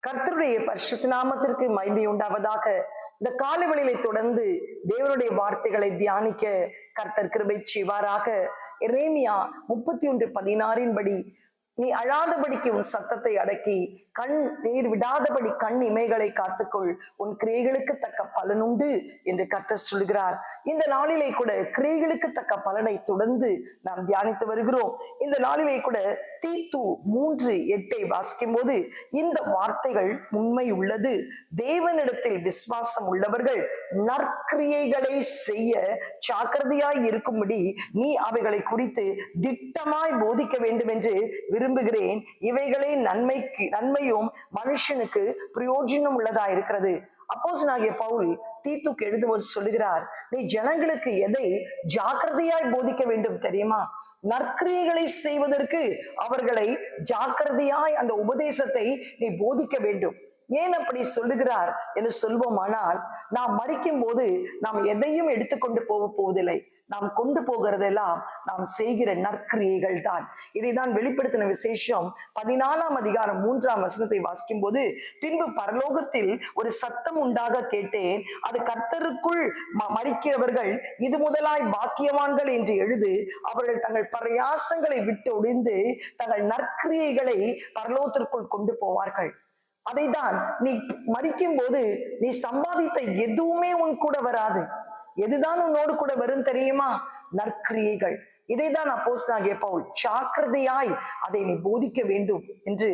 கர்த்தருடைய பரிசுத்த நாமத்திற்கு மகிமை உண்டாவதாக. இந்த காலவெளியை தொடர்ந்து தேவனுடைய வார்த்தைகளை தியானிக்க கர்த்தர் கிருபை செய்வாராக. எரேமியா 31:16 படி, நீ அழாதபடிக்கு உன் சத்தத்தை அடக்கி கண் நீர் விடாதபடி கண் இமைகளை காத்துக்கொள், உன் கிரியைகளுக்கு தக்க பலன் உண்டு என்று கர்த்தர் சொல்கிறார். இந்த நாளிலே கூட கிரியைகளுக்கு தக்க பலனை தொடர்ந்து நாம் தியானித்து வருகிறோம். இந்த நாளிலே கூட தீத்து 3:8 வாசிக்கும் போது இந்த வார்த்தைகள் உண்மை உள்ளது. தேவனிடத்தில் விசுவாசம் உள்ளவர்கள் நற்கிரியைகளை செய்ய ஜாக்கிரதையாய் இருக்கும்படி நீ அவைகளை குறித்து திட்டமாய் போதிக்க வேண்டும் என்று விரும்புகிறேன். இவைகளே நன்மையும் மனுஷனுக்கு பிரயோஜனம் உள்ளதா இருக்கிறது. அப்போஸ்தலனாகிய பவுல் தீத்துக்கு எழுதும்போது சொல்லுகிறார், நீ ஜனங்களுக்கு எதை ஜாக்கிரதையாய் போதிக்க வேண்டும் தெரியுமா? நற்கிரியைகளை செய்வதற்கு அவர்களை ஜாக்கிரதையாய் அந்த உபதேசத்தை நீ போதிக்க வேண்டும். ஏன் அப்படி சொல்லுகிறார் என்று சொல்வோமானால், நாம் மரிக்கும் போது நாம் எதையும் எடுத்துக்கொண்டு போவதில்லை. நாம் கொண்டு போகிறதெல்லாம் நாம் செய்கிற நற்கிரியைகள் தான். இதை தான் வெளிப்படுத்தின விசேஷம் 14ஆம் அதிகாரம் 3ஆம் வசனத்தை வாசிக்கும் போது, பின்பு பரலோகத்தில் ஒரு சத்தம் உண்டாக கேட்டேன், அது கர்த்தருக்குள் மரிக்கிறவர்கள் இது முதலாய் பாக்கியவான்கள் என்று எழுது, அவர்கள் தங்கள் பிரயாசங்களை விட்டு ஒழிந்து தங்கள் நற்கிரியைகளை பரலோகத்திற்குள் கொண்டு போவார்கள். அதைதான் நீ மரிக்கும் போது நீ சம்பாதித்த எதுவுமே உன் கூட வராது. எதுதான் உன்னோடு கூட வரும் தெரியுமா? நற்கிரியைகள். இதைதான் அப்போஸ்தலனாகிய பவுல் ஜாக்கிரதையாய் அதை நீ போதிக்க வேண்டும் என்று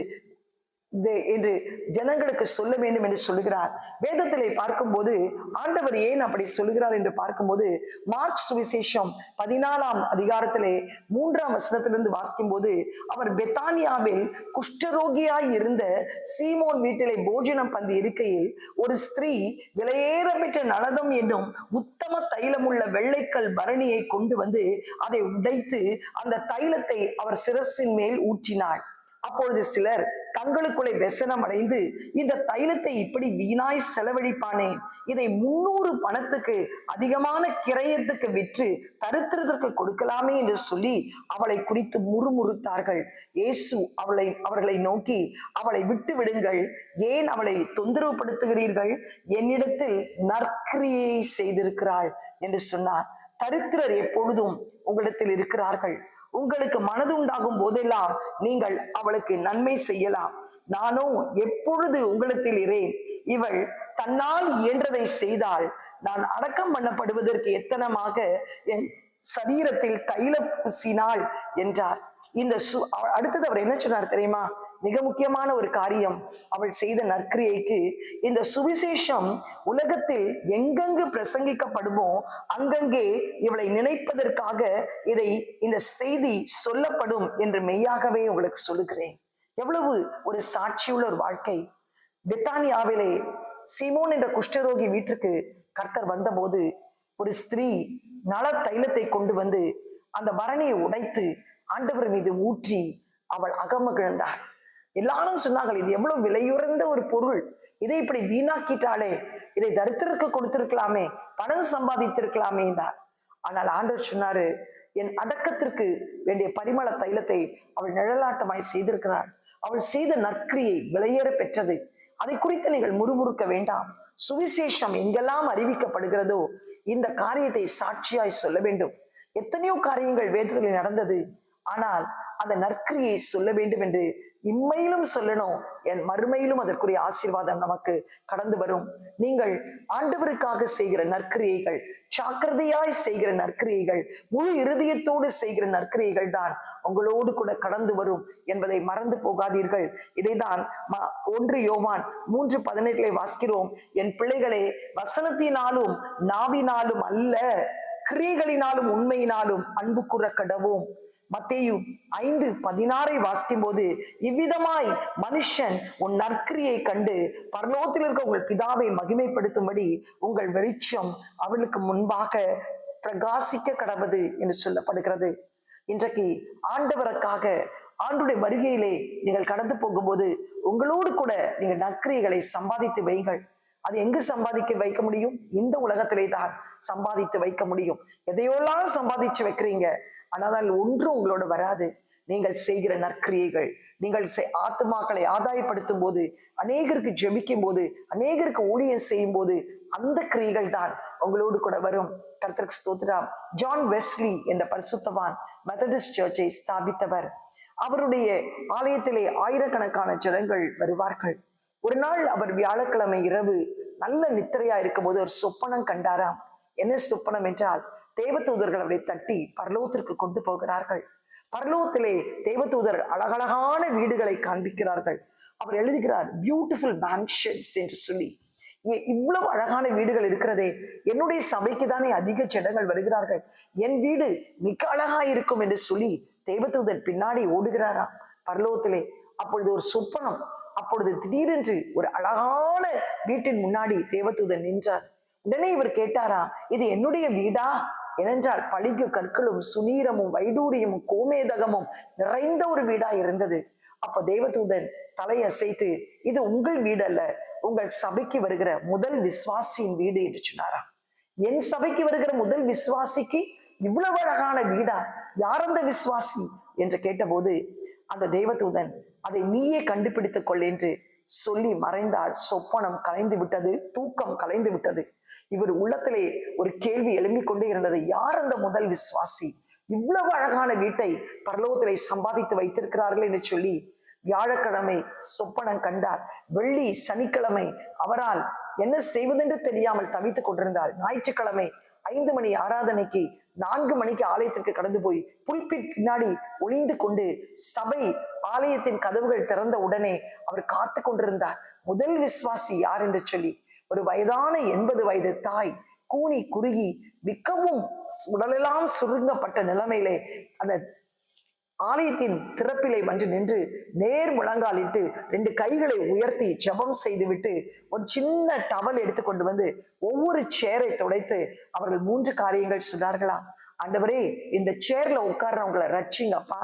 ஜனங்களுக்கு சொல்ல வேண்டும் என்று சொல்லுகிறார். வேதத்திலே பார்க்கும்போது ஆண்டவர் ஏன் அப்படி சொல்லுகிறார் என்று பார்க்கும்போது, மார்க் சுவிசேஷம் 14ஆம் அதிகாரத்திலே 3ஆம் வசனத்திலிருந்து வாசிக்கும் போது, அவர் பெத்தானியாவில் குஷ்டரோகியாய் இருந்த சீமோன் வீட்டிலே போஜனம் பந்தி இருக்கையில் ஒரு ஸ்திரீ விலையேற பெற்ற நலதம் என்னும் உத்தம தைலமுள்ள வெள்ளைக்கல் பரணியை கொண்டு வந்து அதை உடைத்து அந்த தைலத்தை அவர் சிரசின் மேல் ஊற்றினாள். அப்பொழுது சிலர் தங்களுக்குள்ளே व्यसனம் அடைந்து, இந்த தைலத்தை இப்படி வீணாய் செலவழிப்பானே, இதை 300 பணத்துக்கு அதிகமான கிரயத்துக்கு விற்று தரித்திரத்திற்கு கொடுக்கலாமே என்று சொல்லி அவளை குறித்து முறுமுறுத்தார்கள். இயேசு அவர்களை நோக்கி, அவளை விட்டு விடுங்கள், ஏன் அவளை தொந்தரவுப்படுத்துகிறீர்கள்? என்னிடத்தில் நற்கிரியை செய்திருக்கிறாள் என்று சொன்னார். தரித்திரர் எப்பொழுதும் உங்களிடத்தில் இருக்கிறார்கள். உங்களுக்கு மனது உண்டாகும் போதெல்லாம் நீங்கள் அவளுக்கு நன்மை செய்யலாம். நானும் எப்பொழுது உங்களிடத்தில் இரேன். இவள் தன்னால் இயன்றதை செய்தால் நான் அடக்கம் பண்ணப்படுவதற்கு எத்தனமாக என் சரீரத்தில் தைல பூசினாள் என்றார். அடுத்தது அவர் என்ன சொன்னார் தெரியுமா? மிக முக்கியமான ஒரு காரியம். அவள் செய்த நற்கிரியைக்கு இந்த சுவிசேஷம் உலகத்தில் எங்கெங்கு பிரசங்கிக்கப்படுமோ அங்கங்கே இவளை நினைப்பதற்காக இந்த செய்தி சொல்லப்படும் என்று மெய்யாகவே உங்களுக்கு சொல்லுகிறேன். எவ்வளவு ஒரு சாட்சியுள்ள ஒரு வாழ்க்கை. பெத்தானியாவிலே சீமோன் என்ற குஷ்டரோகி வீட்டுக்கு கர்த்தர் வந்தபோது ஒரு ஸ்திரீ நல தைலத்தை கொண்டு வந்து அந்த பரணியை உடைத்து ஆண்டவர் மீது ஊற்றி அவள் அகமகிழ்ந்தாள். எல்லாரும் சொன்னார்கள், இது எவ்வளவு விலையுறந்த ஒரு பொருள், இதை இப்படி வீணாக்கிட்டாளே, இதை தரித்திரருக்கு கொடுத்திருக்கலாமே, பணம் சம்பாதித்திருக்கலாமே என்றார். ஆனால் ஆண்டவர் சொன்னாரு, என் அடக்கத்திற்கு வேண்டிய பரிமள தைலத்தை அவள் நிழலாட்டமாய் செய்திருக்கிறாள். அவள் செய்த நற்கிரியை விலையேற பெற்றது. அதை குறித்து நீங்கள் முறுமுறுக்க வேண்டாம். சுவிசேஷம் எங்கெல்லாம் அறிவிக்கப்படுகிறதோ இந்த காரியத்தை சாட்சியாய் சொல்ல வேண்டும். எத்தனையோ காரியங்கள் வேதத்தில் நடந்தது. ஆனால் அந்த நற்கிரியை சொல்ல வேண்டும் என்று இம்மையிலும் சொல்லணும், என் மறுமையிலும் அதற்குரிய ஆசீர்வாதம் நமக்கு கடந்து வரும். நீங்கள் ஆண்டவருக்காக செய்கிற நற்கிரியைகள், ஜாக்கிரதையாய் செய்கிற நற்கிரியைகள், முழு இருதயத்தோடு செய்கிற நற்கிரியைகள் தான் உங்களோடு கூட கடந்து வரும் என்பதை மறந்து போகாதீர்கள். இதைதான் 1 யோவான் 3:18 வாசிக்கிறோம். என் பிள்ளைகளே, வசனத்தினாலும் நாவினாலும் அல்ல, கிரியைகளினாலும் உண்மையினாலும் அன்பு கூற கடவோம். மத்தேயு 5:16 வாசிக்கும் போது, இவ்விதமாய் மனுஷன் உன் நற்கிரியை கண்டு பரலோகத்தில் இருக்க உங்கள் பிதாவை மகிமைப்படுத்தும்படி உங்கள் வெளிச்சம் அவளுக்கு முன்பாக பிரகாசிக்க கடவது என்று சொல்லப்படுகிறது. இன்றைக்கு ஆண்டவருக்காக ஆண்டுடைய வருகையிலே நீங்கள் கடந்து போகும்போது உங்களோடு கூட நீங்கள் நற்கிரியைகளை சம்பாதித்து வைங்கள். அது எங்கு சம்பாதிக்க வைக்க முடியும்? இந்த உலகத்திலே தான் சம்பாதித்து வைக்க முடியும். எதையெல்லாம் சம்பாதிச்சு வைக்கிறீங்க, ஆனால் ஒன்றும் உங்களோட வராது. நீங்கள் செய்கிற நற்கிரியைகள், நீங்கள் ஆத்துமாக்களை ஆதாயப்படுத்தும் போது, அநேகருக்கு ஜெபிக்கும் போது, அநேகருக்கு ஊழியம் செய்யும் போது அந்த கிரியைகள் தான் உங்களோடு கூட வரும். கர்த்தருக்கு ஸ்தோத்திரம். ஜான் வெஸ்லி என்ற பரிசுத்தவான் மெத்தடிஸ்ட் சர்ச்சை ஸ்தாபித்தவர். அவருடைய ஆலயத்திலே ஆயிரக்கணக்கான ஜனங்கள் வருவார்கள். ஒரு நாள் அவர் வியாழக்கிழமை இரவு நல்ல நித்திரையா இருக்கும் போது ஒரு சொப்பனம் கண்டாராம். என்ன சொப்பனம் என்றால், தேவதூதர்கள் அவரை தட்டி பரலோகத்திற்கு கொண்டு போகிறார்கள். பரலோகத்திலே தேவதூதர் அழகழகான வீடுகளை காண்பிக்கிறார்கள். அவர் எழுதுகிறார், பியூட்டிஃபுல் மேன்ஷன்ஸ் என்று சொல்லி. இவ்வளவு அழகான வீடுகள் இருக்கிறதே, என்னுடைய சபைக்கு தானே அதிக ஜனங்கள் வருகிறார்கள், என் வீடு மிக அழகா இருக்கும் என்று சொல்லி தேவதூதன் பின்னாடி ஓடுகிறாராம் பரலோகத்திலே. அப்பொழுது ஒரு சொப்பனம். அப்பொழுது திடீரென்று ஒரு அழகான வீட்டின் முன்னாடி தேவதூதன் நின்றார். உடனே இவர் கேட்டாரா, இது என்னுடைய வீடா? ஏனென்றால் பளிங்கு கற்களும் சுனீரமும் வைடூரியமும் கோமேதகமும் நிறைந்த ஒரு வீடா இருந்தது. அப்ப தேவதூதன் தலையசைத்து, இது உங்கள் வீடு அல்ல, உங்கள் சபைக்கு வருகிற முதல் விசுவாசியின் வீடு என்று சொன்னாராம். என் சபைக்கு வருகிற முதல் விசுவாசிக்கு இவ்வளவு அழகான வீடா? யார் அந்த விசுவாசி என்று கேட்டபோது அந்த தேவதூதன், அதை நீயே கண்டுபிடித்துக் கொள் என்று சொல்லி மறைந்தார். சொப்பனம் கலைந்து விட்டது, தூக்கம் கலைந்து விட்டது. இவர் உள்ளத்திலே ஒரு கேள்வி எழும்பிக் கொண்டே இருந்தது, யார் அந்த முதல் விசுவாசி? இவ்வளவு அழகான வீட்டை பரலோகத்திலே சம்பாதித்து வைத்திருக்கிறார்கள் என்று சொல்லி வியாழக்கிழமை சொப்பனம் கண்டார். வெள்ளி சனிக்கிழமை அவரால் என்ன செய்வதென்று தெரியாமல் தவித்துக் கொண்டிருந்தார். ஞாயிற்றுக்கிழமை 5 மணி ஆராதனைக்கு 4 மணிக்கு ஆலயத்திற்கு கடந்து போய் புல்பிட் பின்னாடி ஒளிந்து கொண்டு சபை ஆலயத்தின் கதவுகள் திறந்த உடனே அவர் காத்து கொண்டிருந்தார். முதல் விசுவாசி யார் என்று சொல்லி. ஒரு வயதான 80 வயது தாய் கூனி குறுகி மிகவும் உடலெல்லாம் சுருங்கப்பட்ட நிலைமையிலே அந்த ஆலயத்தின் திறப்பிலை வந்து நின்று நேர் முழங்காலிட்டு 2 கைகளை உயர்த்தி ஜெபம் செய்துவிட்டு ஒரு சின்ன டவல் எடுத்துக்கொண்டு வந்து ஒவ்வொரு சேரை துடைத்து அவர்கள் 3 காரியங்கள் சொன்னார்களா. ஆண்டவரே, இந்த சேர்ல உட்கார்றவங்களை ரட்சிங்கப்பா,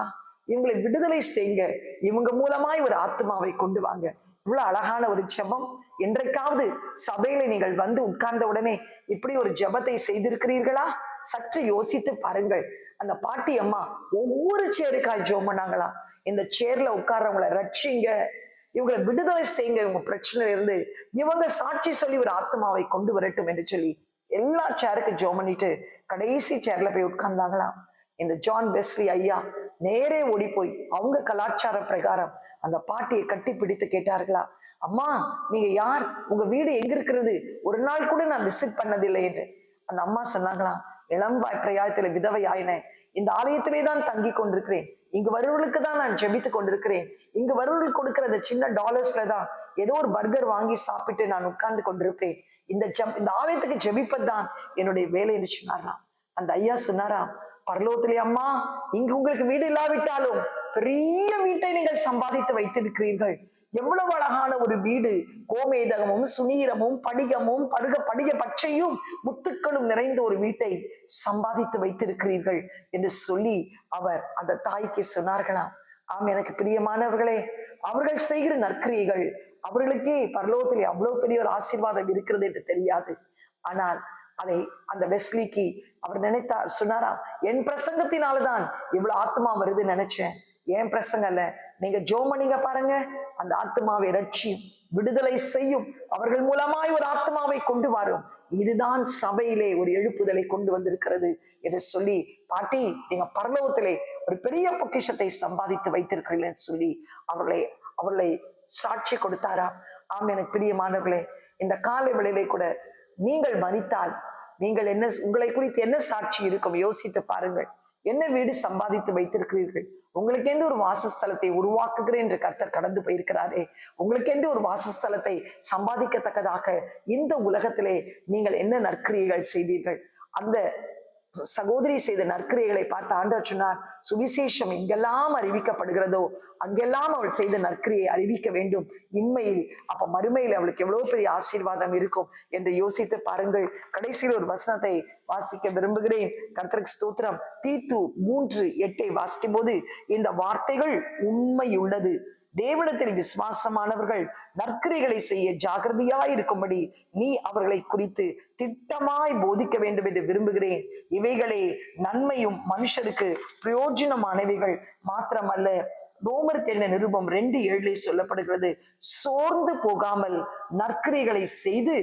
இவங்களை விடுதலை செய்யுங்க, இவங்க மூலமாய் ஒரு ஆத்மாவை கொண்டு வாங்க. இவ்வளவு அழகான ஒரு ஜெபம். என்றைக்காவது சபையில நீங்கள் வந்து உட்கார்ந்த உடனே இப்படி ஒரு ஜெபத்தை செய்திருக்கிறீர்களா? சற்று யோசித்து பாருங்கள். அந்த பாட்டி அம்மா ஒவ்வொரு சேருக்காய் ஜெபம் பண்ணாங்களா. இந்த சேர்ல உட்கார்றவங்களை ரட்சிங்க, இவங்களை விடுதலை செய்யுங்க, இவங்க பிரச்சனையில இருந்து இவங்க சாட்சி சொல்லி ஒரு ஆத்மாவை கொண்டு வரட்டும் என்று சொல்லி எல்லா சேருக்கு ஜெபம் பண்ணிட்டு கடைசி சேர்ல போய் உட்கார்ந்தாங்களாம். இந்த ஜான் வெஸ்லி ஐயா நேரே ஓடி போய் அவங்க கலாச்சார பிரகாரம் அந்த பாட்டியை கட்டி பிடித்து கேட்டார்களா, அம்மா நீங்க யார், உங்க வீடு எங்க இருக்கிறது, ஒரு நாள் கூட நான் விசிட் பண்ணதில்லை என்று. அந்த அம்மா சொன்னாங்களாம், இளம்பாய் பிரயாயத்துல விதவை ஆயினேன், இந்த ஆலயத்திலே தான் தங்கி கொண்டிருக்கிறேன், இங்கு வருவர்களுக்கு தான் நான் ஜெபித்து கொண்டிருக்கிறேன், இங்கு வருவர்கள் கொடுக்கிற அந்த சின்ன டாலர்ஸ்ல தான் ஏதோ ஒரு பர்கர் வாங்கி சாப்பிட்டு நான் உட்கார்ந்து கொண்டிருப்பேன், இந்த ஆலயத்துக்கு ஜெபிப்பதுதான் என்னுடைய வேலை என்று சொன்னாராம். அந்த ஐயா சொன்னாராம், பரலோகத்திலே அம்மா, இங்கு உங்களுக்கு வீடு இல்லாவிட்டாலும் பெரிய வீட்டை நீங்கள் சம்பாதித்து வைத்திருக்கிறீர்கள். எவ்வளவு அழகான ஒரு வீடு, கோமேதகமும் சுனீரமும் படிகமும் படிக பச்சையும் முத்துக்களும் நிறைந்த ஒரு வீட்டை சம்பாதித்து வைத்திருக்கிறீர்கள் என்று சொல்லி அவர் அந்த தாய்க்கு சொன்னார்களாம். ஆம், எனக்கு பிரியமானவர்களே, அவர்கள் செய்கிற நற்கிரியைகள் அவர்களுக்கே பரலோகத்திலே அவ்வளவு பெரிய ஒரு ஆசீர்வாதம் இருக்கிறது என்று தெரியாது. ஆனால் அதை அந்த வெஸ்லிக்கு அவர் நினைத்தார், சொன்னாராம், என் பிரசங்கத்தினால்தான் இவ்வளவு ஆத்மா வருது நினைச்சேன், ஏன் பிரசங்க அல்ல, நீங்க ஜோமனிங்க பாருங்க, அந்த ஆத்மாவை ரட்சியும், விடுதலை செய்யும், அவர்கள் மூலமாய் ஒரு ஆத்மாவை கொண்டு வரும், இதுதான் சபையிலே ஒரு எழுப்புதலை கொண்டு வந்திருக்கிறது என்று சொல்லி, பாட்டி நீங்க பரலோகத்திலே ஒரு பெரிய பொக்கிஷத்தை சம்பாதித்து வைத்திருக்கிறீர்கள் சொல்லி அவர்களை சாட்சி கொடுத்தாராம். ஆம், எனக்கு பிரியமானவர்களே, இந்த காலை வேளையிலே கூட நீங்கள் மரித்தால் நீங்கள் என்ன, உங்களை குறித்து என்ன சாட்சி இருக்கும் யோசித்து பாருங்கள். என்ன வீடு சம்பாதித்து வைத்திருக்கிறீர்கள்? உங்களுக்கென்று ஒரு வாசஸ்தலத்தை உருவாக்குகிறேன் என்று கர்த்தர் கடந்து போயிருக்கிறாரே, உங்களுக்கென்று ஒரு வாசஸ்தலத்தை சம்பாதிக்கத்தக்கதாக இந்த உலகத்திலே நீங்கள் என்ன நற்கிரியைகள் செய்தீர்கள்? அந்த சகோதரி செய்த நற்கிரியைகளை பார்த்து ஆண்டவர் சொன்னார், சுவிசேஷம் எங்கெல்லாம் அறிவிக்கப்படுகிறதோ அங்கெல்லாம் அவள் செய்த நற்கிரியை அறிவிக்க வேண்டும் இம்மையில், அப்ப மறுமையில் அவளுக்கு எவ்வளவு பெரிய ஆசீர்வாதம் இருக்கும் என்று யோசித்து பாருங்கள். கடைசியில் ஒரு வசனத்தை வாசிக்க விரும்புகிறேன். கர்த்தருக்கு ஸ்தோத்திரம். தீத்து 3:8 வாசிக்கும் போது, இந்த வார்த்தைகள் உண்மையுள்ளது, தேவனிடத்தில் விசுவாசமானவர்கள் நற்கிரிகளை செய்ய ஜாகிரதையாய் இருக்கும்படி நீ அவர்களை குறித்து திட்டமாய் போதிக்க வேண்டும் என்று விரும்புகிறேன். இவைகளே நன்மையும் மனுஷருக்கு பிரயோஜனமானவைகள் மாத்திரமல்ல, ரோமருக்கு என்ன நிருபம் 2:7 சொல்லப்படுகிறது, சோர்ந்து போகாமல் நற்கிரைகளை செய்து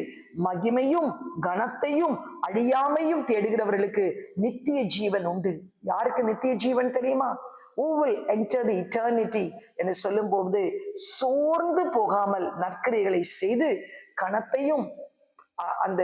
மகிமையும் கனத்தையும் அழியாமையும் தேடுகிறவர்களுக்கு நித்திய ஜீவன் உண்டு. யாருக்கு நித்திய ஜீவன் தெரியுமா? Who will enter the eternity என்று சொல்லும் போது சோர்ந்து போகாமல் நற்கிரைகளை செய்து கனத்தையும் அந்த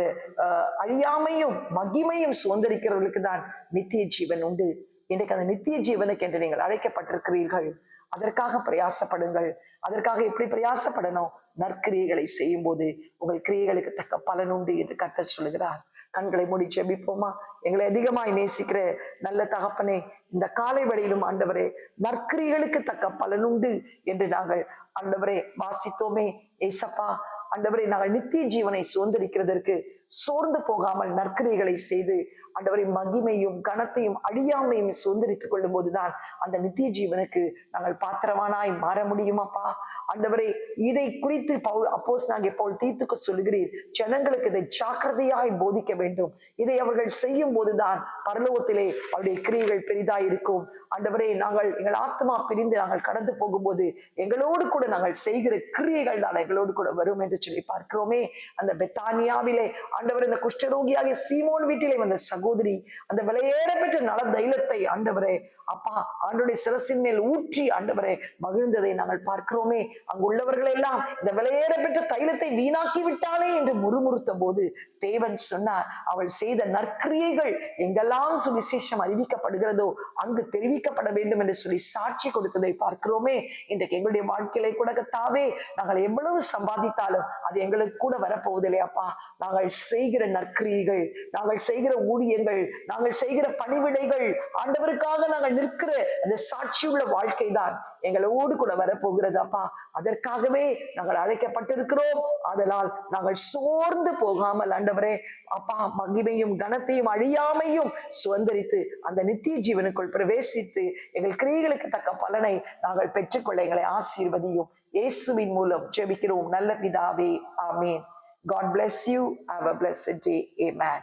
அழியாமையும் மகிமையும் சுதந்திரிக்கிறவர்களுக்கு தான் நித்திய ஜீவன் உண்டு. இன்றைக்கு அந்த நித்திய ஜீவனுக்கு என்று நீங்கள் அழைக்கப்பட்டிருக்கிறீர்கள். அதற்காக பிரயாசப்படுங்கள். அதற்காக எப்படி பிரயாசப்படணும்? நற்கிரியைகளை செய்யும் போது உங்கள் கிரியைகளுக்கு தக்க பலன் உண்டு என்று கர்த்தர் சொல்லுகிறார். கண்களை மூடி ஜெபிப்போமா? எங்களை அதிகமாய் நேசிக்கிற நல்ல தகப்பனே, இந்த காலை வேளையிலும் ஆண்டவரே நற்கிரியைகளுக்கு தக்க பலன் உண்டு என்று நாங்கள் ஆண்டவரே வாசித்தோமே. ஏசப்பா ஆண்டவரே, நாங்கள் நித்திய ஜீவனை சுதந்திரிக்கிறதற்கு சோர்ந்து போகாமல் நற்கிரியைகளை செய்து ஆண்டவரை மகிமையும் கனத்தையும் அழியாமையும் சுதந்திரித்துக் கொள்ளும் போதுதான் அந்த நித்திய ஜீவனுக்கு நாங்கள் பாத்திரவானாய் மாற முடியுமாப்பா. ஆண்டவரே, இதை குறித்து அப்போஸ்தலனாகிய பவுல் தீத்துக்கு சொல்லுகிறீர், ஜனங்களுக்கு இதை ஜாக்கிரதையாய் போதிக்க வேண்டும். இதை அவர்கள் செய்யும் போதுதான் பரலோகத்திலே அவருடைய கிரியைகள் பெரிதாய் இருக்கும். ஆண்டவரே, நாங்கள் எங்கள் ஆத்மா பிரிந்து நாங்கள் கடந்து போகும்போது எங்களோடு கூட நாங்கள் செய்கிற கிரியைகள் தான் எங்களோடு கூட வரும் என்று சொல்லி பார்க்கிறோமே. அந்த பெத்தானியாவிலே ஆண்டவர் இந்த குஷ்டரோகியாகிய சீமோன் வீட்டிலே வந்த சகோதரி அந்த விலையேற பெற்ற நல தைலத்தை ஆண்டவரே அப்பா ஆண்டவருடைய சிரசின் மேல் ஊற்றி ஆண்டவரே மகிழ்ந்ததை நாங்கள் பார்க்கிறோமே. அங்கு உள்ளவர்கள் எல்லாம் இந்த விலையேற பெற்ற தைலத்தை வீணாக்கி விட்டானே என்று முறுமுறுத்த போது தேவன் சொன்னார், அவள் செய்த நற்கிரியைகள் எங்கெல்லாம் சுவிசேஷம் அறிவிக்கப்படுகிறதோ அங்கு தெரிவிக்கப்பட வேண்டும் என்று சொல்லி சாட்சி கொடுத்ததை பார்க்கிறோமே. இன்றைக்கு எங்களுடைய வாழ்க்கையிலே கூட கர்த்தாவே, நாங்கள் எவ்வளவு சம்பாதித்தாலும் அது எங்களுக்கு கூட வரப்போவதில்லை அப்பா. நாங்கள் செய்கிற நற்கிரியைகள், நாங்கள் செய்கிற ஊழியங்கள், நாங்கள் செய்கிற பணிவிடைகள், ஆண்டவருக்காக நாங்கள் நிற்கிற அந்த சாட்சியுள்ள வாழ்க்கை தான் எங்களோடு கூட வரப்போகிறது அப்பா. அதற்காகவே நாங்கள் அழைக்கப்பட்டிருக்கிறோம். அதனால் நாங்கள் சோர்ந்து போகாமல் ஆண்டவரே அப்பா மகிமையும் கனத்தையும் அழியாமையும் சுதந்திரித்து அந்த நித்திய ஜீவனுக்குள் பிரவேசித்து எங்கள் கிரியைகளுக்கு தக்க பலனை நாங்கள் பெற்றுக்கொள்ள எங்களை ஆசீர்வதியும். இயேசுவின் மூலம் ஜெபிக்கிறோம் நல்ல பிதாவே, ஆமேன். God bless you. Have a blessed day. Amen.